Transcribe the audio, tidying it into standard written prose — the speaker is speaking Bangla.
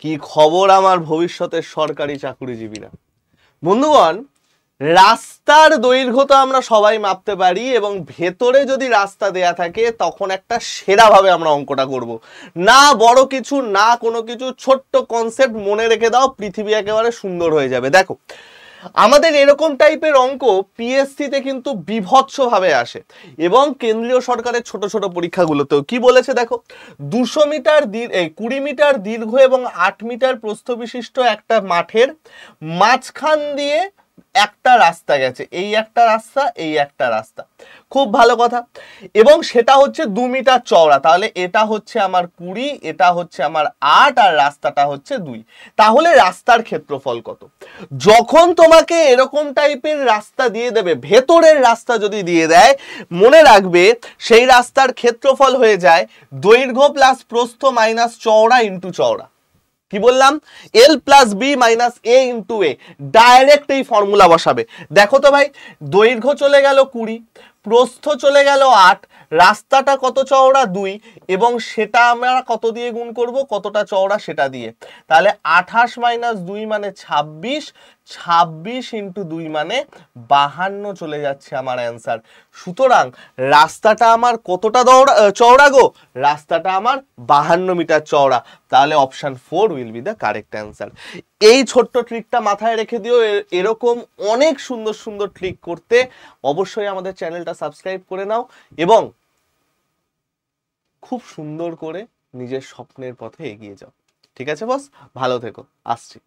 কি খবর আমার ভবিষ্যতের সরকারি চাকরিজীবীরা। বন্ধুগণ, রাস্তার দৈর্ঘ্য তো আমরা সবাই মাপতে পারি এবং ভেতরে যদি রাস্তা দেয়া থাকে তখন একটা সেরাভাবে আমরা অঙ্কটা করব। না বড় কিছু, না কোনো কিছু, ছোট্ট কনসেপ্ট মনে রেখে দাও, পৃথিবী একেবারে সুন্দর হয়ে যাবে। দেখো, আমাদের এরকম টাইপের অঙ্ক পিএসসিতে কিন্তু বিভৎসভাবে আসে এবং কেন্দ্রীয় সরকারের ছোট ছোট পরীক্ষাগুলোতেও। কি বলেছে দেখো, 200 মিটার 20 মিটার দীর্ঘ এবং 8 মিটার প্রস্থ বিশিষ্ট একটা মাঠের মাঝখান দিয়ে একটা রাস্তা গেছে, এই একটা রাস্তা, এই একটা রাস্তা। খুব ভালো কথা। এবং সেটা হচ্ছে 2 মিটার চওড়া, তাহলে এটা হচ্ছে আমার 20, এটা হচ্ছে আমার 8, আর রাস্তাটা হচ্ছে 2। তাহলে রাস্তার ক্ষেত্রফল কত? যখন তোমাকে এরকম টাইপের রাস্তা দিয়ে দেবে, ভেতরের রাস্তা যদি দিয়ে দেয়, মনে রাখবে সেই রাস্তার ক্ষেত্রফল হয়ে যায় দৈর্ঘ্য প্লাস প্রস্থ মাইনাস চওড়া ইন্টু চওড়া। কি বললাম? এল প্লাস বি মাইনাস এ ইন্টু এ। ডাইরেক্ট এই ফর্মুলা বসাবে। দেখো তো ভাই, দৈর্ঘ্য চলে গেল 20, প্রস্থ চলে গেল 8, রাস্তাটা কত চওড়া 2, এবং সেটা আমরা কত দিয়ে গুণ করব, কতটা চওড়া সেটা দিয়ে। তাহলে 28 মাইনাস 2 মানে 26, 26 ইন্টু 2 মানে 52 চলে যাচ্ছে আমার অ্যান্সার। সুতরাং রাস্তাটা আমার কতটা চওড়া গো? রাস্তাটা আমার 52 মিটার চওড়া। তাহলে option 4 will be the correct answer. এই ছোট্ট ট্রিকটা মাথায় রেখে দিও। এরকম অনেক সুন্দর সুন্দর ট্রিক করতে অবশ্যই আমাদের চ্যানেলটা সাবস্ক্রাইব করে নাও এবং খুব সুন্দর করে নিজের স্বপ্নের পথে এগিয়ে যাও। ঠিক আছে বস, ভালো থেকো, আসছি।